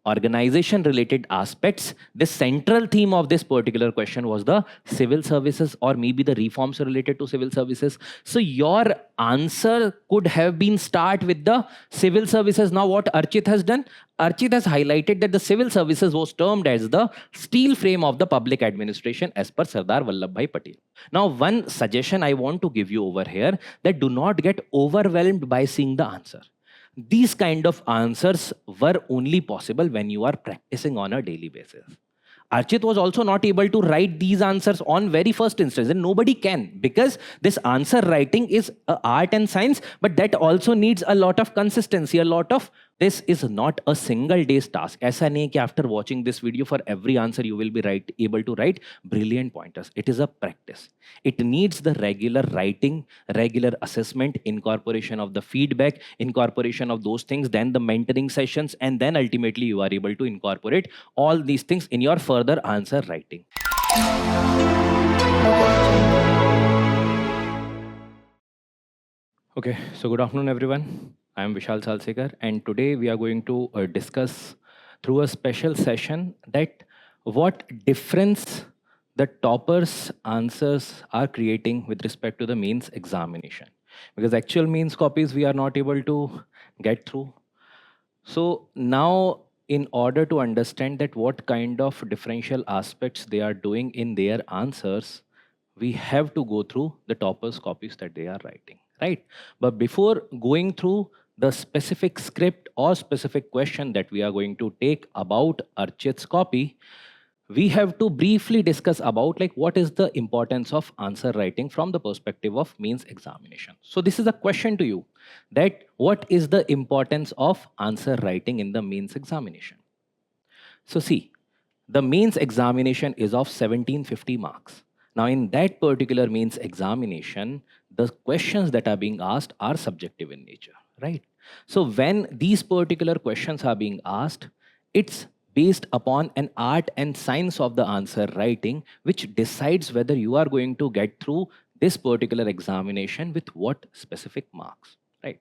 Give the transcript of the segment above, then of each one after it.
organization related aspects, the central theme of this particular question was the civil services or maybe the reforms related to civil services. So your answer could have been start with the civil services. Now what Archit has done? Archit has highlighted that the civil services was termed as the steel frame of the public administration as per Sardar Vallabhbhai Patel. Now one suggestion I want to give you over here, that do not get overwhelmed by seeing the answer. These kind of answers were only possible when you are practicing on a daily basis. Archit was also not able to write these answers on very first instance, and nobody can, because this answer writing is an art and science, but that also needs a lot of consistency, a lot of, this is not a single day's task. ऐसा नहीं कि after watching this video for every answer you will be able to write brilliant pointers. It is a practice. It needs the regular writing, regular assessment, incorporation of the feedback, incorporation of those things, then the mentoring sessions, and then ultimately you are able to incorporate all these things in your further answer writing. Okay, so good afternoon everyone. I am Vishal Salsekar, and today we are going to discuss through a special session that what difference the toppers' answers are creating with respect to the mains examination. Because actual mains copies we are not able to get through. So now, in order to understand that what kind of differential aspects they are doing in their answers, we have to go through the toppers' copies that they are writing, right? But before going through the specific script or specific question that we are going to take about Archit's copy, we have to briefly discuss about like what is the importance of answer writing from the perspective of mains examination. So this is a question to you, that what is the importance of answer writing in the mains examination? So see, the mains examination is of 1750 marks. Now in that particular mains examination, the questions that are being asked are subjective in nature, right? So when these particular questions are being asked, it's based upon an art and science of the answer writing, which decides whether you are going to get through this particular examination with what specific marks, right?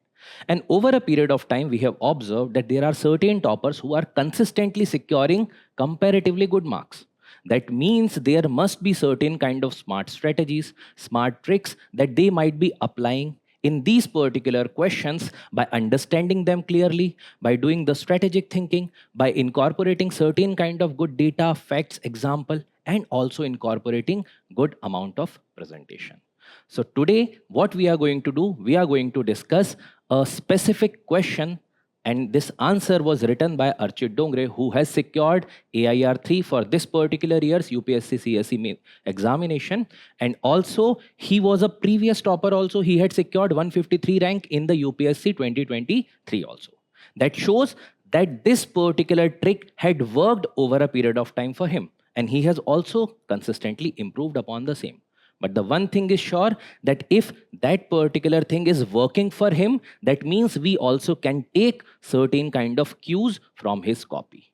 And over a period of time, we have observed that there are certain toppers who are consistently securing comparatively good marks. That means there must be certain kind of smart strategies, smart tricks that they might be applying in these particular questions by understanding them clearly, by doing the strategic thinking, by incorporating certain kind of good data, facts, example, and also incorporating good amount of presentation. So today, what we are going to do, we are going to discuss a specific question, and this answer was written by Archit Dongre, who has secured AIR 3 for this particular year's UPSC CSE examination. And also, he was a previous topper also. He had secured 153 rank in the UPSC 2023 also. That shows that this particular trick had worked over a period of time for him. And he has also consistently improved upon the same. But the one thing is sure, that if that particular thing is working for him, that means we also can take certain kind of cues from his copy.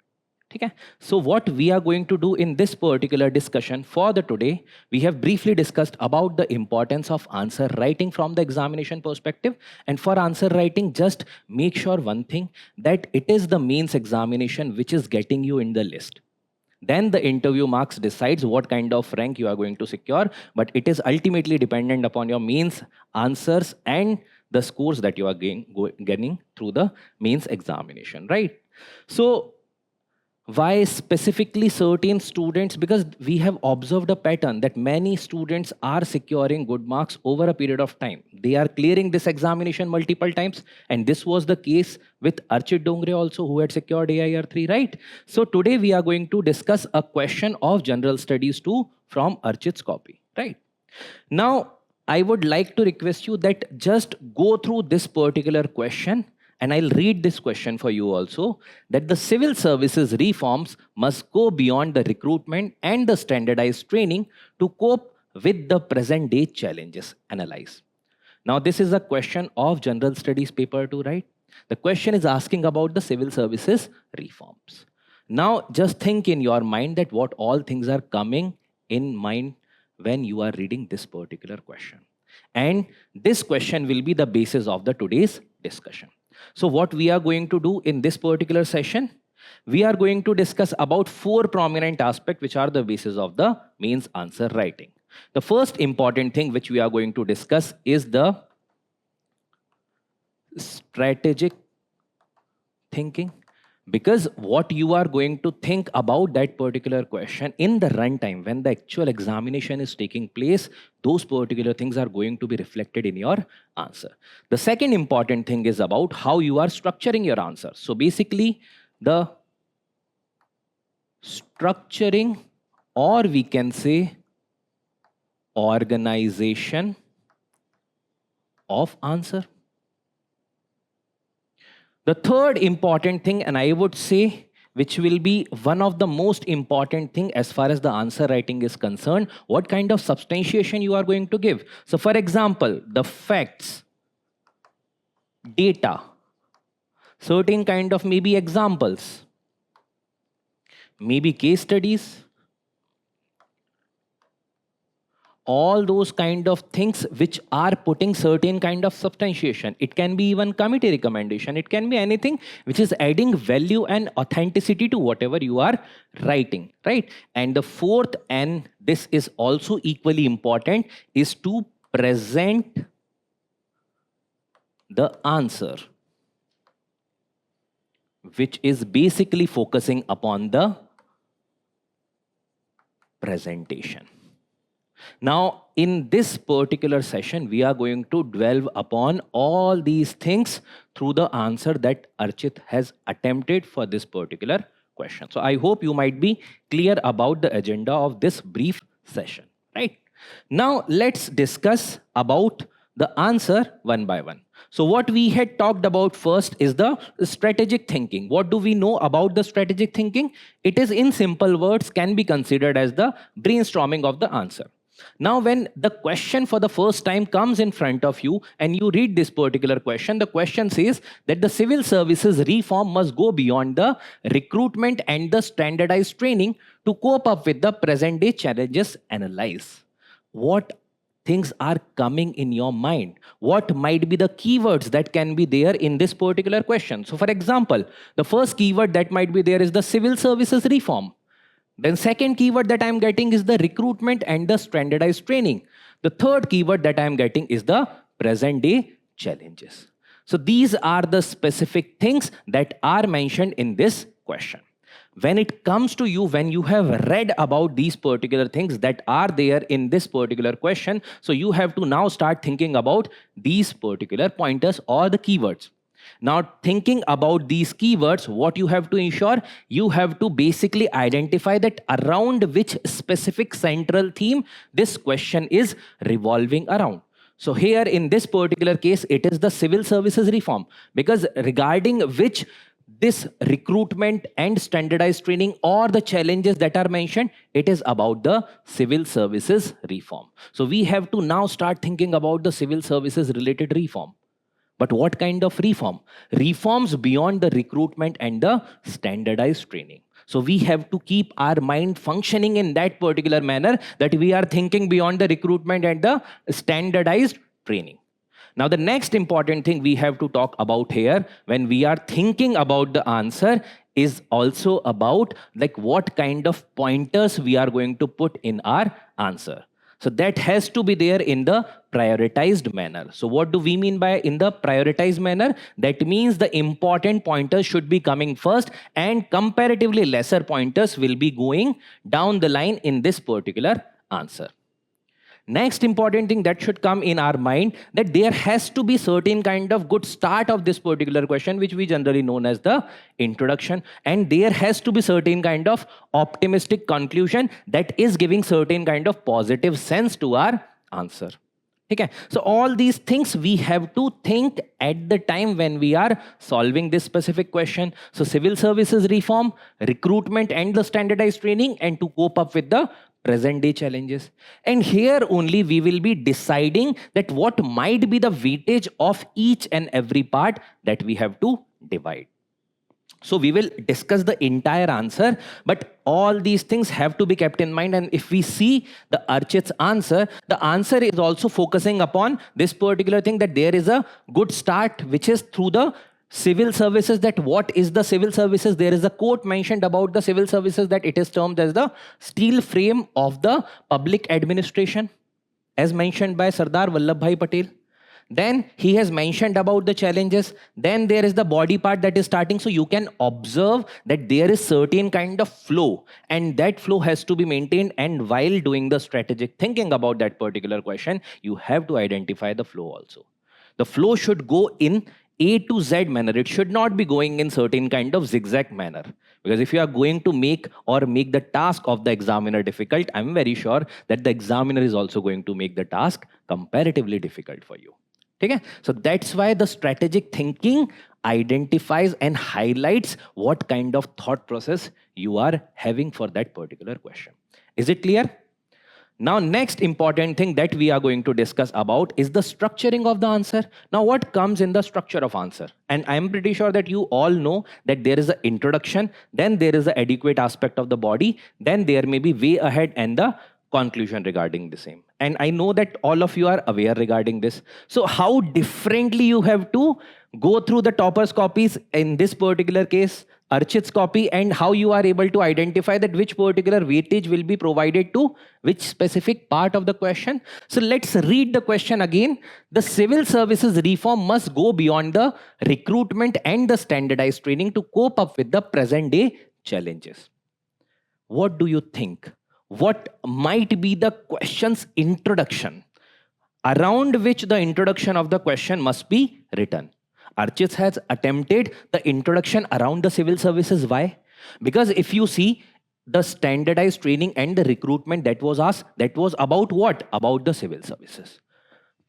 Okay? So what we are going to do in this particular discussion for the today, we have briefly discussed about the importance of answer writing from the examination perspective. And for answer writing, just make sure one thing, that it is the mains examination which is getting you in the list. Then the interview marks decides what kind of rank you are going to secure, but it is ultimately dependent upon your mains answers and the scores that you are getting through the mains examination, right? So why specifically certain students? Because we have observed a pattern that many students are securing good marks over a period of time. They are clearing this examination multiple times, and this was the case with Archit Dongre also, who had secured AIR 3, right? So today we are going to discuss a question of general studies 2 from Archit's copy, right? Now, I would like to request you that just go through this particular question, and I'll read this question for you also, that the civil services reforms must go beyond the recruitment and the standardized training to cope with the present day challenges. Analyze. Now, this is a question of general studies paper 2, right? The question is asking about the civil services reforms. Now, just think in your mind that what all things are coming in mind when you are reading this particular question. And this question will be the basis of the today's discussion. So what we are going to do in this particular session, we are going to discuss about 4 prominent aspects which are the basis of the mains answer writing. The first important thing which we are going to discuss is the strategic thinking, because what you are going to think about that particular question in the runtime when the actual examination is taking place, those particular things are going to be reflected in your answer. The second important thing is about how you are structuring your answer. So basically the structuring, or we can say organization of answer. The third important thing, and I would say which will be one of the most important thing as far as the answer writing is concerned, what kind of substantiation you are going to give. So for example, the facts, data, certain kind of maybe examples, maybe case studies, all those kind of things which are putting certain kind of substantiation. It can be even committee recommendation. It can be anything which is adding value and authenticity to whatever you are writing, right? And the fourth, and this is also equally important, is to present the answer, which is basically focusing upon the presentation. Now, in this particular session, we are going to delve upon all these things through the answer that Archit has attempted for this particular question. So I hope you might be clear about the agenda of this brief session, right? Now, let's discuss about the answer one by one. So what we had talked about first is the strategic thinking. What do we know about the strategic thinking? It is, in simple words, can be considered as the brainstorming of the answer. Now, when the question for the first time comes in front of you and you read this particular question, the question says that the civil services reform must go beyond the recruitment and the standardized training to cope up with the present day challenges. Analyze what things are coming in your mind. What might be the keywords that can be there in this particular question? So, for example, the first keyword that might be there is the civil services reform. Then second keyword that I'm getting is the recruitment and the standardized training. The third keyword that I'm getting is the present day challenges. So these are the specific things that are mentioned in this question. When it comes to you, when you have read about these particular things that are there in this particular question, so you have to now start thinking about these particular pointers or the keywords. Now, thinking about these keywords, what you have to ensure, you have to basically identify that around which specific central theme this question is revolving around. So here in this particular case, it is the civil services reform, because regarding which this recruitment and standardized training or the challenges that are mentioned, it is about the civil services reform. So we have to now start thinking about the civil services related reform. But what kind of reform? Reforms beyond the recruitment and the standardized training. So we have to keep our mind functioning in that particular manner, that we are thinking beyond the recruitment and the standardized training. Now, the next important thing we have to talk about here when we are thinking about the answer is also about like what kind of pointers we are going to put in our answer. So that has to be there in the prioritized manner. So what do we mean by in the prioritized manner? That means the important pointers should be coming first and comparatively lesser pointers will be going down the line in this particular answer. Next important thing that should come in our mind, that there has to be certain kind of good start of this particular question, which we generally known as the introduction, and there has to be certain kind of optimistic conclusion that is giving certain kind of positive sense to our answer. Okay, so all these things we have to think at the time when we are solving this specific question. So civil services reform, recruitment and the standardized training, and to cope up with the present day challenges. And here only we will be deciding that what might be the weightage of each and every part that we have to divide. So we will discuss the entire answer, but all these things have to be kept in mind. And if we see the Archit's answer, the answer is also focusing upon this particular thing, that there is a good start which is through the Civil services, that what is the civil services? There is a quote mentioned about the civil services that it is termed as the steel frame of the public administration, as mentioned by Sardar Vallabhbhai Patel. Then he has mentioned about the challenges. Then there is the body part that is starting. So you can observe that there is certain kind of flow, and that flow has to be maintained. And while doing the strategic thinking about that particular question, you have to identify the flow also. The flow should go in A to Z manner. It should not be going in certain kind of zigzag manner. Because if you are going to make the task of the examiner difficult, I'm very sure that the examiner is also going to make the task comparatively difficult for you. Okay? So that's why the strategic thinking identifies and highlights what kind of thought process you are having for that particular question. Is it clear? Now, next important thing that we are going to discuss about is the structuring of the answer. Now, what comes in the structure of answer? And I'm pretty sure that you all know that there is an introduction, then there is the adequate aspect of the body, then there may be way ahead and the conclusion regarding the same. And I know that all of you are aware regarding this. So how differently you have to go through the topper's copies, in this particular case, Archit's copy, and how you are able to identify that which particular weightage will be provided to which specific part of the question. So let's read the question again. The civil services reform must go beyond the recruitment and the standardized training to cope up with the present day challenges. What do you think? What might be the question's introduction, around which the introduction of the question must be written? Archit has attempted the introduction around the civil services. Why? Because if you see the standardized training and the recruitment that was asked, that was about what? About the civil services.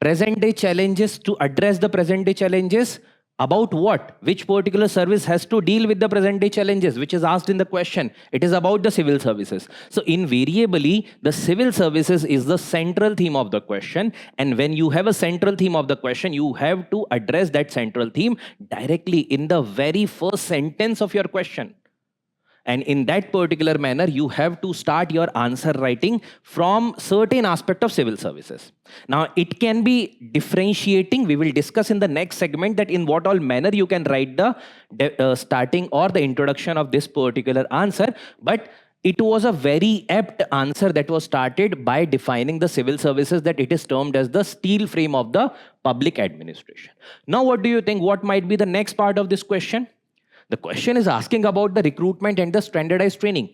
Present day challenges, to address the present day challenges, about what? Which particular service has to deal with the present day challenges, which is asked in the question. It is about the civil services. So invariably, the civil services is the central theme of the question. And when you have a central theme of the question, you have to address that central theme directly in the very first sentence of your question. And in that particular manner, you have to start your answer writing from certain aspect of civil services. Now, it can be differentiating. We will discuss in the next segment that in what all manner you can write the starting or the introduction of this particular answer. But it was a very apt answer that was started by defining the civil services, that it is termed as the steel frame of the public administration. Now, what do you think? What might be the next part of this question? The question is asking about the recruitment and the standardized training.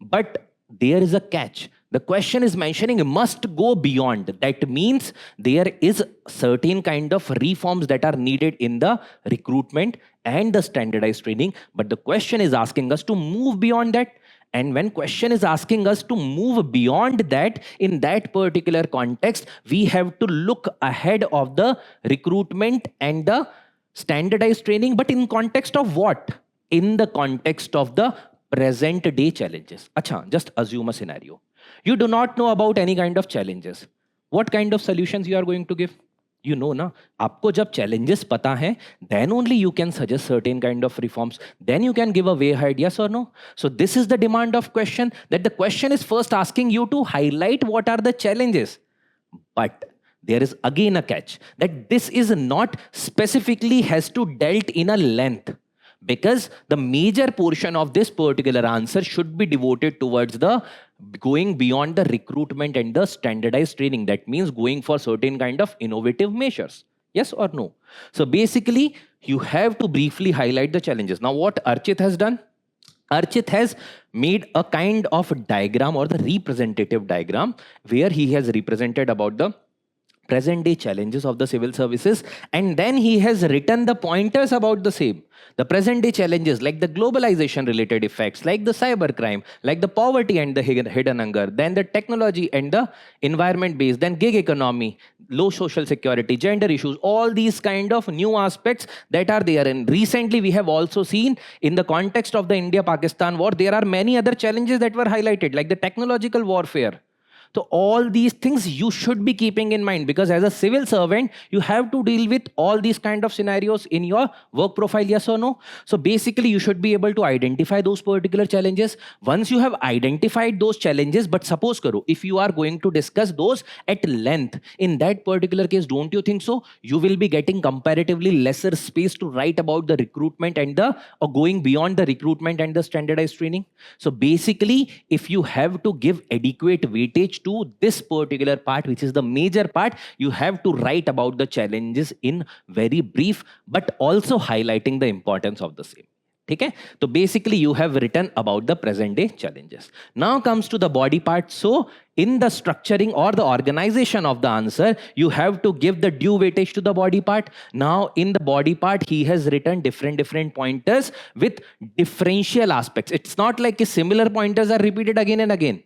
But there is a catch. The question is mentioning must go beyond. That means there is certain kind of reforms that are needed in the recruitment and the standardized training. But the question is asking us to move beyond that. And when question is asking us to move beyond that, in that particular context, we have to look ahead of the recruitment and the standardized training, but in context of what? In the context of the present day challenges. Acha, just assume a scenario. You do not know about any kind of challenges. What kind of solutions you are going to give? You know na, aapko jab challenges pata hai, then only you can suggest certain kind of reforms. Then you can give a way ahead, yes or no? So this is the demand of question, that the question is first asking you to highlight what are the challenges. But there is again a catch, that this is not specifically has to dealt in a length, because the major portion of this particular answer should be devoted towards the going beyond the recruitment and the standardized training. That means going for certain kind of innovative measures. Yes or no? So basically, you have to briefly highlight the challenges. Now, what Archit has done? Archit has made a kind of diagram or the representative diagram where he has represented about the present day challenges of the civil services, and then he has written the pointers about the same. The present day challenges like the globalization related effects, like the cybercrime, like the poverty and the hidden hunger, then the technology and the environment based, then gig economy, low social security, gender issues, all these kind of new aspects that are there. And recently we have also seen in the context of the India-Pakistan war, there are many other challenges that were highlighted, like the technological warfare. So all these things you should be keeping in mind, because as a civil servant, you have to deal with all these kind of scenarios in your work profile, yes or no? So basically, you should be able to identify those particular challenges. Once you have identified those challenges, but suppose karo, if you are going to discuss those at length, in that particular case, don't you think so? You will be getting comparatively lesser space to write about the recruitment and or going beyond the recruitment and the standardized training. So basically, if you have to give adequate weightage to this particular part, which is the major part, you have to write about the challenges in very brief, but also highlighting the importance of the same. Okay? So basically, you have written about the present day challenges. Now comes to the body part. So in the structuring or the organization of the answer, you have to give the due weightage to the body part. Now in the body part, he has written different pointers with differential aspects. It's not like similar pointers are repeated again and again.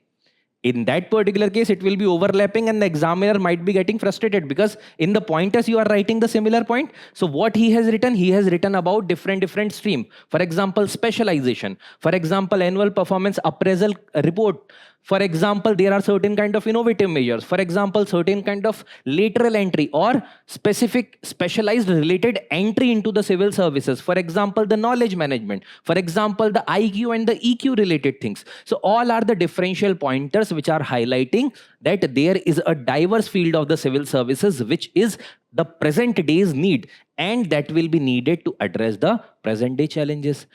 In that particular case, it will be overlapping and the examiner might be getting frustrated, because in the pointers you are writing the similar point. So what he has written about different stream. For example, specialization. For example, annual performance appraisal report. For example, there are certain kind of innovative measures. For example, certain kind of lateral entry or specific specialized related entry into the civil services. For example, the knowledge management. For example, the IQ and the EQ related things. So all are the differential pointers which are highlighting that there is a diverse field of the civil services which is the present day's need, and that will be needed to address the present day challenges.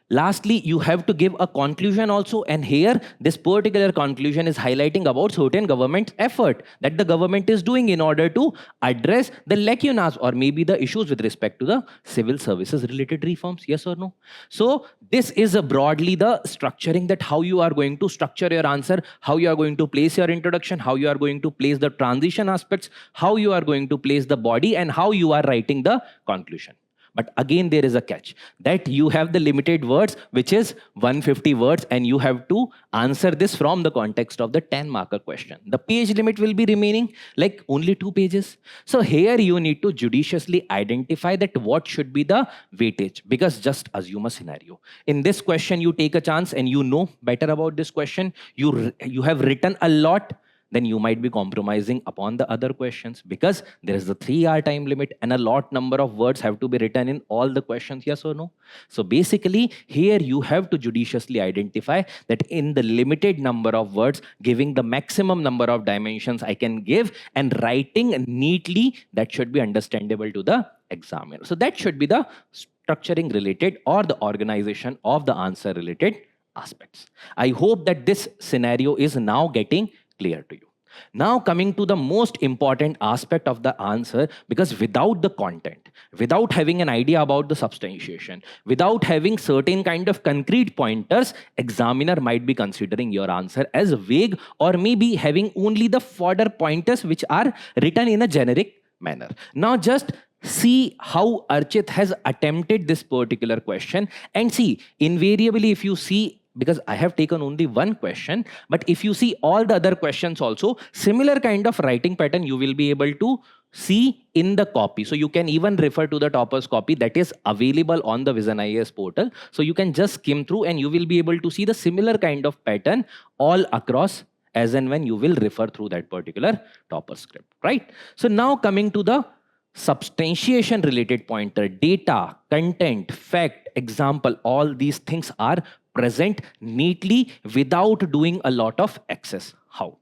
Lastly, you have to give a conclusion also, and here this particular conclusion is highlighting about certain government effort that the government is doing in order to address the lacunas or maybe the issues with respect to the civil services related reforms, yes or no? So this is broadly the structuring, that how you are going to structure your answer, how you are going to place your introduction, how you are going to place the transition aspects, how you are going to place the body, and how you are writing the conclusion. But again, there is a catch that you have the limited words, which is 150 words, and you have to answer this from the context of the 10-marker question. The page limit will be remaining like only 2 pages. So here you need to judiciously identify that what should be the weightage, because just assume a scenario. In this question, you take a chance and you know better about this question. You have written a lot, then you might be compromising upon the other questions, because there is the 3-hour time limit and a lot number of words have to be written in all the questions, yes or no? So basically, here you have to judiciously identify that in the limited number of words, giving the maximum number of dimensions I can give and writing neatly, that should be understandable to the examiner. So that should be the structuring related or the organization of the answer related aspects. I hope that this scenario is now getting clear to you. Now coming to the most important aspect of the answer, because without the content, without having an idea about the substantiation, without having certain kind of concrete pointers, examiner might be considering your answer as vague, or maybe having only the fodder pointers which are written in a generic manner. Now just see how Archit has attempted this particular question, and see, invariably if you see, because I have taken only one question, but if you see all the other questions also, similar kind of writing pattern you will be able to see in the copy. So you can even refer to the topper's copy that is available on the Vision IAS portal. So you can just skim through and you will be able to see the similar kind of pattern all across as and when you will refer through that particular topper script, right? So now coming to the substantiation related pointer, data, content, fact, example, all these things are present neatly without doing a lot of excess. How?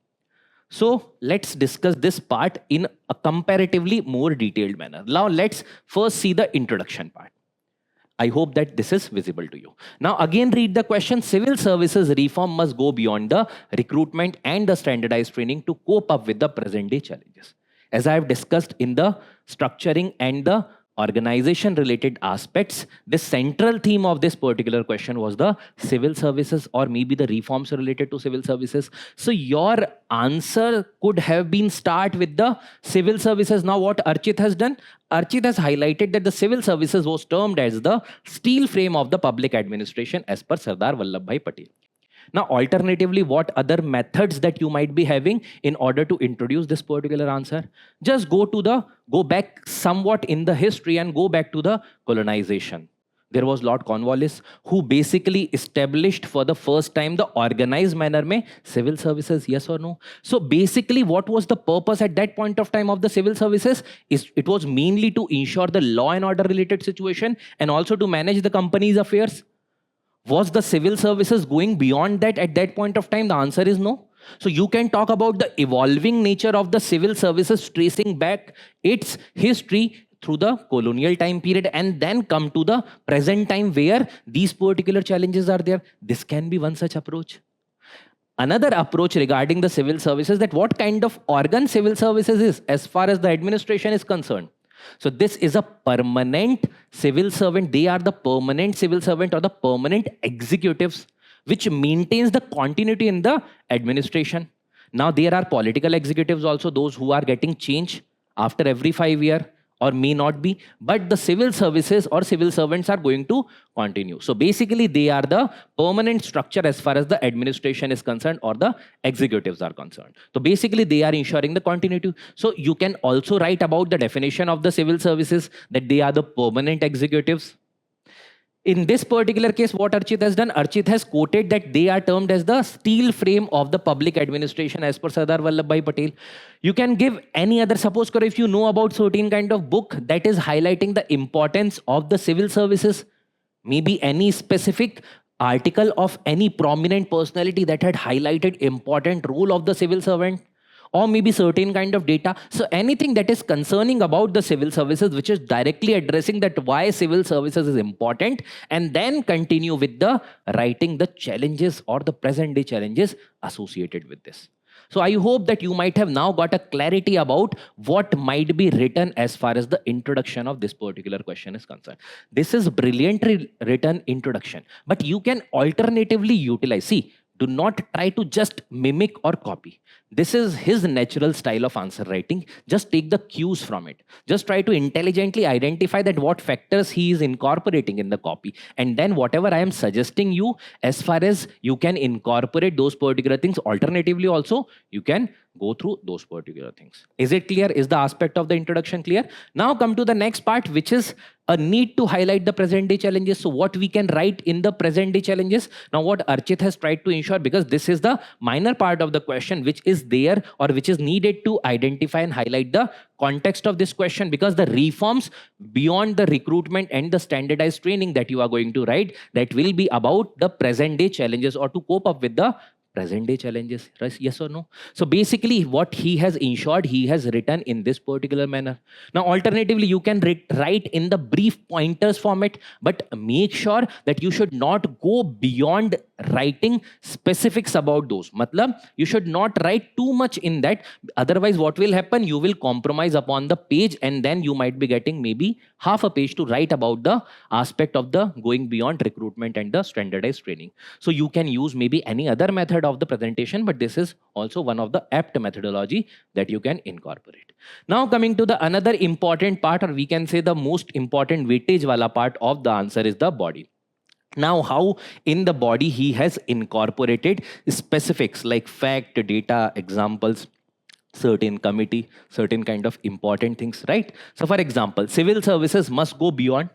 So let's discuss this part in a comparatively more detailed manner. Now let's first see the introduction part. I hope that this is visible to you. Now again read the question. Civil services reform must go beyond the recruitment and the standardized training to cope up with the present day challenges. As I have discussed in the structuring and the organization related aspects, the central theme of this particular question was the civil services or maybe the reforms related to civil services. So your answer could have been start with the civil services. Now what Archit has done? Archit has highlighted that the civil services was termed as the steel frame of the public administration as per Sardar Vallabhbhai Patel. Now, alternatively, what other methods that you might be having in order to introduce this particular answer? Just go back somewhat in the history and go back to the colonization. there was Lord Cornwallis, who basically established for the first time the organized manner mein civil services, yes or no? So basically, what was the purpose at that point of time of the civil services? Is it was mainly to ensure the law and order related situation and also to manage the company's affairs. Was the civil services going beyond that at that point of time? The answer is no. So you can talk about the evolving nature of the civil services, tracing back its history through the colonial time period and then come to the present time where these particular challenges are there. This can be one such approach. Another approach regarding the civil services, that what kind of organ civil services is as far as the administration is concerned. So this is a permanent civil servant. They are the permanent civil servant or the permanent executives which maintains the continuity in the administration. Now there are political executives also, those who are getting change after every 5 years or may not be, but the civil services or civil servants are going to continue. So basically they are the permanent structure as far as the administration is concerned or the executives are concerned. So basically they are ensuring the continuity. So you can also write about the definition of the civil services, that they are the permanent executives. In this particular case, what Archit has done, Archit has quoted that they are termed as the steel frame of the public administration as per Sardar Vallabhbhai Patel. You can give any other, suppose if you know about certain kind of book that is highlighting the importance of the civil services, maybe any specific article of any prominent personality that had highlighted important role of the civil servant, or maybe certain kind of data. So anything that is concerning about the civil services, which is directly addressing that why civil services is important, and then continue with the writing the challenges or the present day challenges associated with this. So I hope that you might have now got a clarity about what might be written as far as the introduction of this particular question is concerned. This is brilliantly written introduction, but you can alternatively utilize. See, do not try to just mimic or copy. This is his natural style of answer writing. Just take the cues from it. Just try to intelligently identify that what factors he is incorporating in the copy. And then whatever I am suggesting you, as far as you can incorporate those particular things, alternatively also, you can go through those particular things. Is it clear? Is the aspect of the introduction clear? Now come to the next part, which is a need to highlight the present day challenges. So what we can write in the present day challenges. Now what Archit has tried to ensure, because this is the minor part of the question which is there or which is needed to identify and highlight the context of this question, because the reforms beyond the recruitment and the standardized training that you are going to write, that will be about the present day challenges or to cope up with the present day challenges, yes or no? So basically what he has ensured, he has written in this particular manner. Now alternatively, you can write in the brief pointers format, but make sure that you should not go beyond writing specifics about those. Matlab, you should not write too much in that. Otherwise what will happen, you will compromise upon the page and then you might be getting maybe half a page to write about the aspect of the going beyond recruitment and the standardized training. So you can use maybe any other method of the presentation, but this is also one of the apt methodology that you can incorporate. Now coming to the another important part, or we can say the most important weightage wala part of the answer is the body. Now how in the body he has incorporated specifics like fact, data, examples, certain committee, certain kind of important things, right? So for example, civil services must go beyond.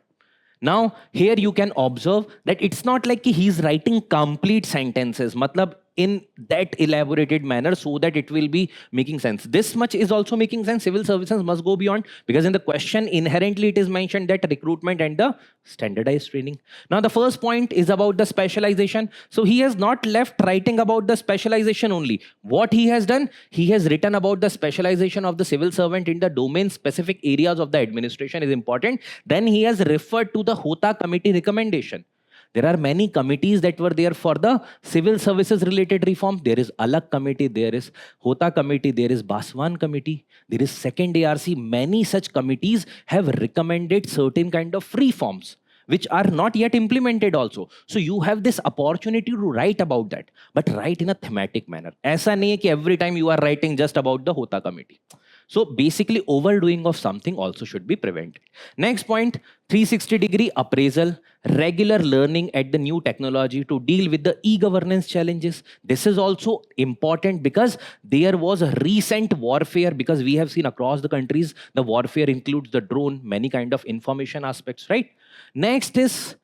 Now here you can observe that it's not like he's writing complete sentences, matlab in that elaborated manner so that it will be making sense. This much is also making sense. Civil services must go beyond, because in the question inherently it is mentioned that recruitment and the standardized training. Now the first point is about the specialization. So he has not left writing about the specialization only. What he has done, he has written about the specialization of the civil servant in the domain specific areas of the administration is important. Then he has referred to the Hota committee recommendation. There are many committees that were there for the civil services related reform. There is Alag committee, there is Hota committee, there is Baswan committee, there is second ARC. Many such committees have recommended certain kind of reforms which are not yet implemented also. So you have this opportunity to write about that, but write in a thematic manner. Aisa nahi hai ki every time you are writing just about the Hota committee. So basically overdoing of something also should be prevented. Next point, 360-degree appraisal, regular learning at the new technology to deal with the e-governance challenges. This is also important because there was a recent warfare, because we have seen across the countries, the warfare includes the drone, many kind of information aspects, right? Next is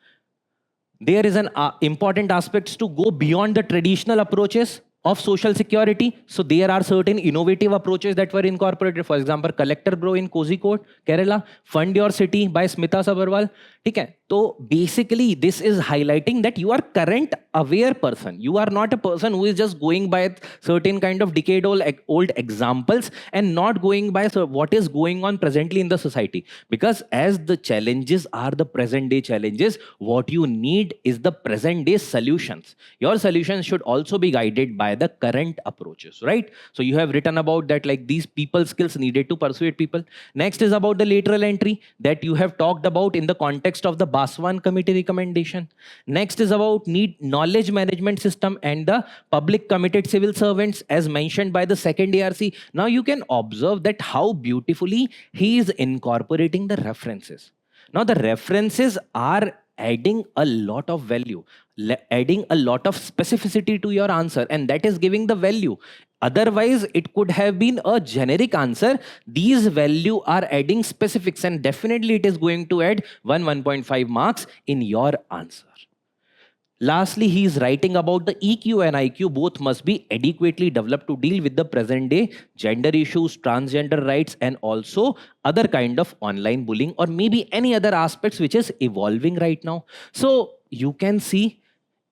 There is an important aspects to go beyond the traditional approaches of social security. So there are certain innovative approaches that were incorporated. For example, Collector Bro in Kozhikode, Kerala, Fund Your City by Smita Sabharwal. Okay. So basically, this is highlighting that you are current aware person. You are not a person who is just going by certain kind of decade-old examples and not going by what is going on presently in the society. Because as the challenges are the present day challenges, what you need is the present day solutions. Your solutions should also be guided by the current approaches, right? So you have written about that, like these people skills needed to persuade people. Next is about the lateral entry that you have talked about in the context of the Baswan committee recommendation. Next is about need knowledge management system and the public committed civil servants as mentioned by the second ARC. Now you can observe that how beautifully he is incorporating the references. Now the references are adding a lot of value, adding a lot of specificity to your answer, and that is giving the value. Otherwise, it could have been a generic answer. These value are adding specifics, and definitely it is going to add 1.5 marks in your answer. Lastly, he is writing about the EQ and IQ both must be adequately developed to deal with the present day gender issues, transgender rights, and also other kind of online bullying or maybe any other aspects which is evolving right now. So you can see,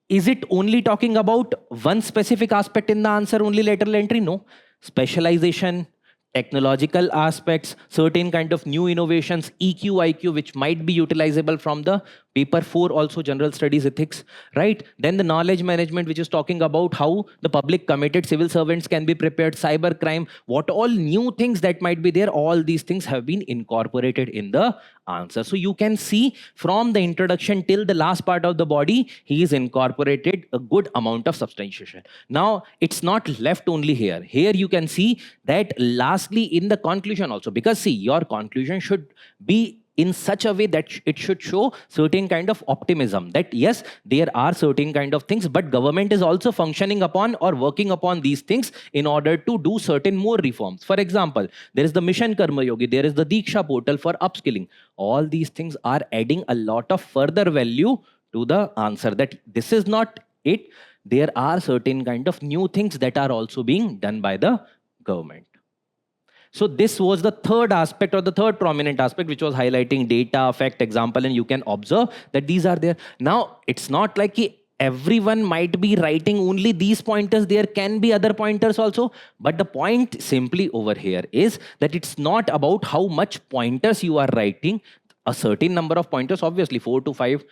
is it only talking about one specific aspect in the answer, only lateral entry? No. Specialization, technological aspects, certain kind of new innovations, EQ, IQ, which might be utilizable from the paper 4, also general studies ethics, right? Then the knowledge management, which is talking about how the public committed civil servants can be prepared, cyber crime, what all new things that might be there, all these things have been incorporated in the answer. So you can see from the introduction till the last part of the body, he is incorporated a good amount of substantiation. Now, it's not left only here. Here you can see that lastly in the conclusion also, because see, your conclusion should be in such a way that it should show certain kind of optimism that yes, there are certain kind of things, but government is also functioning upon or working upon these things in order to do certain more reforms. For example, there is the Mission Karma Yogi, there is the Diksha portal for upskilling. All these things are adding a lot of further value to the answer, that this is not it. There are certain kind of new things that are also being done by the government. So this was the third aspect or the third prominent aspect, which was highlighting data, fact, example, and you can observe that these are there. Now, it's not like everyone might be writing only these pointers. There can be other pointers also. But the point simply over here is that it's not about how much pointers you are writing. A certain number of pointers, obviously 4 to 5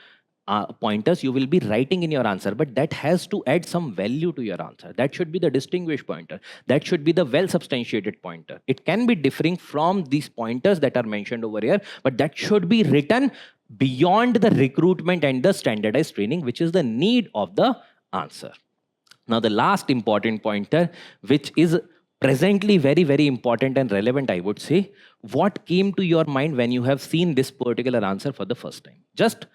pointers you will be writing in your answer, but that has to add some value to your answer. That should be the distinguished pointer. That should be the well substantiated pointer. It can be differing from these pointers that are mentioned over here, but that should be written beyond the recruitment and the standardized training, which is the need of the answer. Now, the last important pointer, which is presently very, very important and relevant, I would say, what came to your mind when you have seen this particular answer for the first time? Just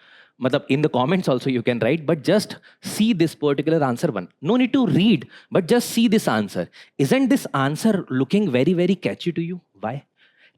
in the comments also you can write, but just see this particular answer one. No need to read, but just see this answer. Isn't this answer looking very, very catchy to you? Why?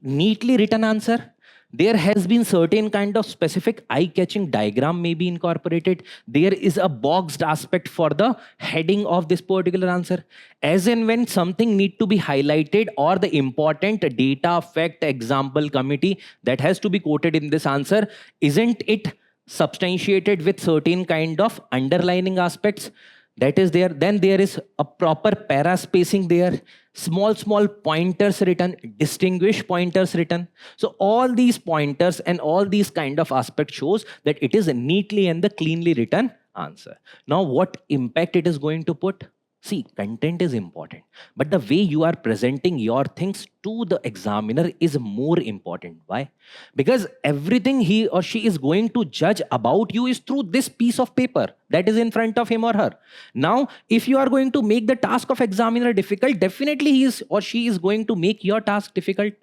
Neatly written answer. There has been certain kind of specific eye-catching diagram may be incorporated. There is a boxed aspect for the heading of this particular answer. As in when something need to be highlighted or the important data, fact, example, committee that has to be quoted in this answer, isn't it substantiated with certain kind of underlining aspects that is there? Then there is a proper para spacing there, small pointers written, distinguished pointers written. So all these pointers and all these kind of aspects shows that it is a neatly and the cleanly written answer. Now what impact it is going to put? See, content is important, but the way you are presenting your things to the examiner is more important. Why? Because everything he or she is going to judge about you is through this piece of paper that is in front of him or her. Now, if you are going to make the task of examiner difficult, definitely he is or she is going to make your task difficult.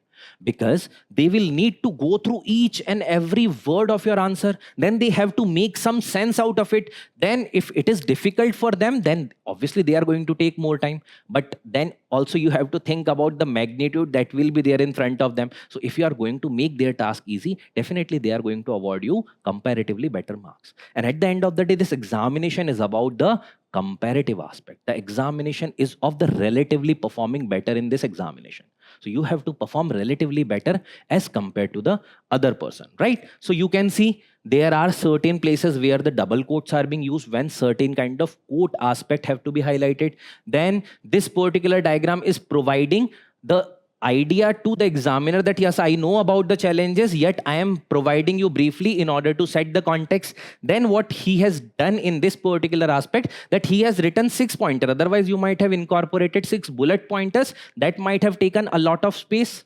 because they will need to go through each and every word of your answer. Then they have to make some sense out of it. Then if it is difficult for them, then obviously they are going to take more time. But then also you have to think about the magnitude that will be there in front of them. So if you are going to make their task easy, definitely they are going to award you comparatively better marks. And at the end of the day, this examination is about the comparative aspect. The examination is of the relatively performing better in this examination. So you have to perform relatively better as compared to the other person, right? So you can see there are certain places where the double quotes are being used when certain kind of quote aspect have to be highlighted. Then this particular diagram is providing the idea to the examiner that yes, I know about the challenges, yet I am providing you briefly in order to set the context. Then what he has done in this particular aspect, that he has written 6 pointers. Otherwise you might have incorporated 6 bullet pointers that might have taken a lot of space.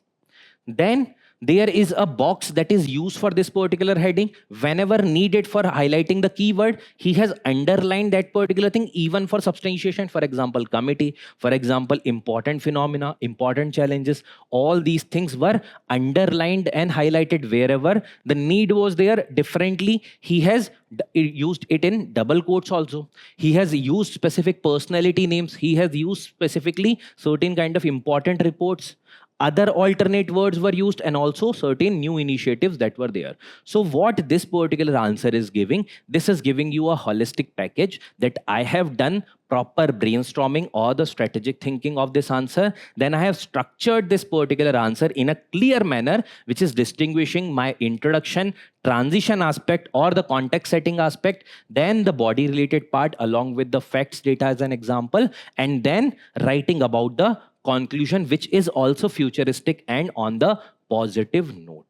Then there is a box that is used for this particular heading. Whenever needed for highlighting the keyword, he has underlined that particular thing, even for substantiation. For example, committee, for example, important phenomena, important challenges. All these things were underlined and highlighted wherever the need was there differently. He has used it in double quotes also. He has used specific personality names. He has used specifically certain kind of important reports. Other alternate words were used, and also certain new initiatives that were there. So what this particular answer is giving, this is giving you a holistic package that I have done proper brainstorming or the strategic thinking of this answer. Then I have structured this particular answer in a clear manner, which is distinguishing my introduction, transition aspect or the context setting aspect, then the body related part along with the facts data as an example, and then writing about the conclusion, which is also futuristic and on the positive note.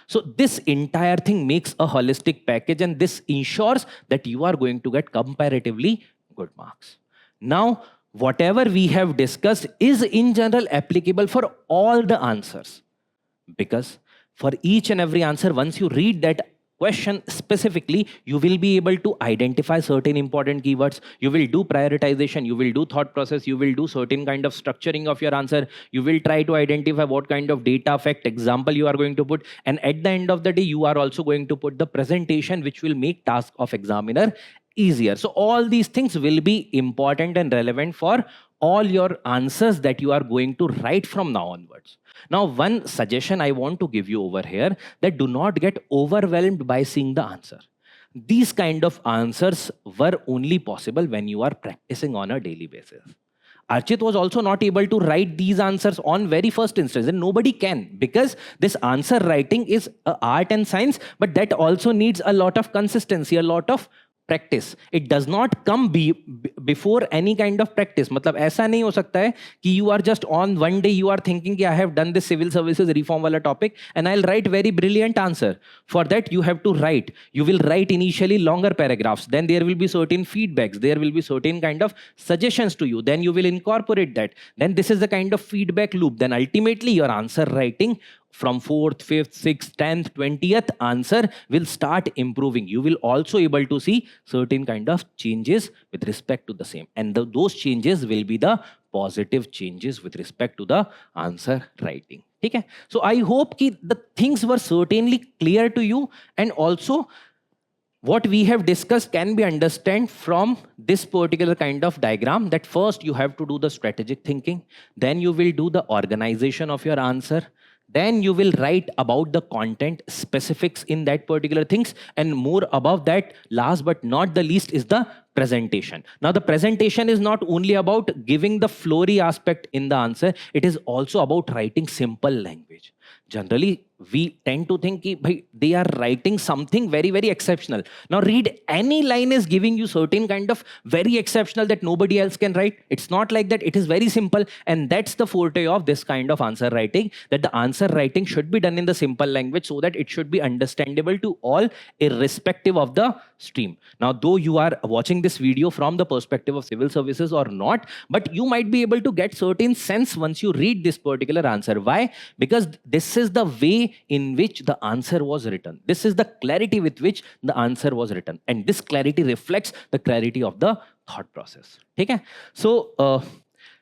So this entire thing makes a holistic package, and this ensures that you are going to get comparatively good marks. Now, whatever we have discussed is in general applicable for all the answers, because for each and every answer, once you read that question specifically, you will be able to identify certain important keywords. You will do prioritization, you will do thought process, you will do certain kind of structuring of your answer. You will try to identify what kind of data, fact, example you are going to put. And at the end of the day, you are also going to put the presentation, which will make task of examiner easier. So all these things will be important and relevant for all your answers that you are going to write from now onwards. Now, one suggestion I want to give you over here, that do not get overwhelmed by seeing the answer. These kind of answers were only possible when you are practicing on a daily basis. Archit was also not able to write these answers on very first instance, and nobody can, because this answer writing is an art and science, but that also needs a lot of consistency, a lot of practice. It does not come before any kind of practice. मतलब ऐसा नहीं हो सकता है कि you are just on one day you are thinking कि I have done this civil services reform वाला topic and I'll write very brilliant answer. For that you have to write. You will write initially longer paragraphs. Then there will be certain feedbacks. There will be certain kind of suggestions to you. Then you will incorporate that. Then this is the kind of feedback loop. Then ultimately your answer writing from 4th, 5th, 6th, 10th, 20th answer will start improving. You will also able to see certain kind of changes with respect to the same. And those changes will be the positive changes with respect to the answer writing. Okay? So I hope that the things were certainly clear to you, and also what we have discussed can be understood from this particular kind of diagram, that first you have to do the strategic thinking, then you will do the organization of your answer, then you will write about the content specifics in that particular things, and more above that, last but not the least, is the presentation. Now the presentation is not only about giving the flowery aspect in the answer, it is also about writing simple language. Generally, we tend to think that they are writing something very, very exceptional. Now read any line is giving you certain kind of very exceptional that nobody else can write. It's not like that. It is very simple. And that's the forte of this kind of answer writing, that the answer writing should be done in the simple language so that it should be understandable to all, irrespective of the stream. Now, though you are watching this video from the perspective of civil services or not, but you might be able to get certain sense once you read this particular answer. Why? Because this is the way in which the answer was written. This is the clarity with which the answer was written. And this clarity reflects the clarity of the thought process. Okay? So,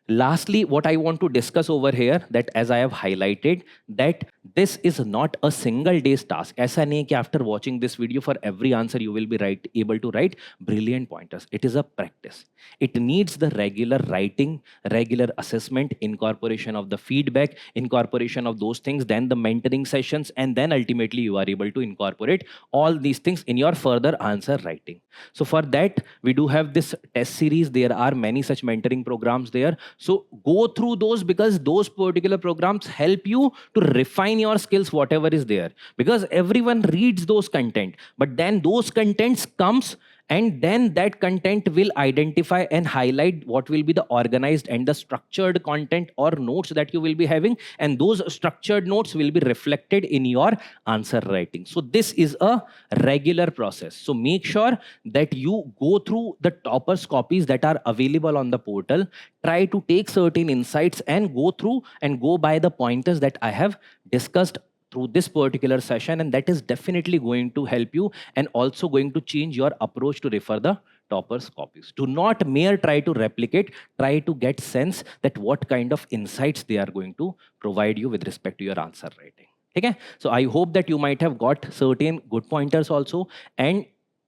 Lastly, what I want to discuss over here, that as I have highlighted, that this is not a single day's task. ऐसा नहीं है कि after watching this video for every answer you will be able to write brilliant pointers. It is a practice. It needs the regular writing, regular assessment, incorporation of the feedback, incorporation of those things, then the mentoring sessions, and then ultimately you are able to incorporate all these things in your further answer writing. So for that, we do have this test series. There are many such mentoring programs there. So go through those, because those particular programs help you to refine your skills, whatever is there. Because everyone reads those content, but then those contents comes, and then that content will identify and highlight what will be the organized and the structured content or notes that you will be having, and those structured notes will be reflected in your answer writing. So this is a regular process. So make sure that you go through the toppers copies that are available on the portal, try to take certain insights and go through and go by the pointers that I have discussed through this particular session, and that is definitely going to help you and also going to change your approach to refer the toppers copies. Do not mere try to replicate, try to get sense that what kind of insights they are going to provide you with respect to your answer writing. Okay? So I hope that you might have got certain good pointers also, and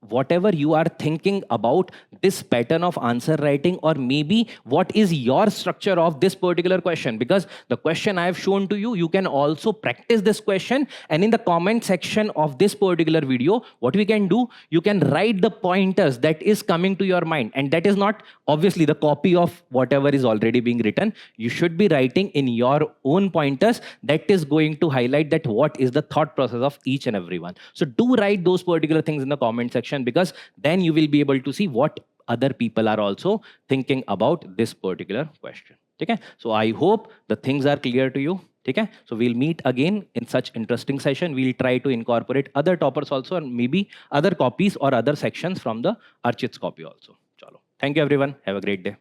whatever you are thinking about this pattern of answer writing, or maybe what is your structure of this particular question, because the question I have shown to you, you can also practice this question, and in the comment section of this particular video, what we can do, you can write the pointers that is coming to your mind, and that is not obviously the copy of whatever is already being written. You should be writing in your own pointers that is going to highlight that what is the thought process of each and every one. So do write those particular things in the comment section, because then you will be able to see what other people are also thinking about this particular question. Okay? So I hope the things are clear to you. Okay? So we'll meet again in such interesting session. We'll try to incorporate other toppers also, and maybe other copies or other sections from the Archit's copy also. Chalo. Thank you everyone. Have a great day.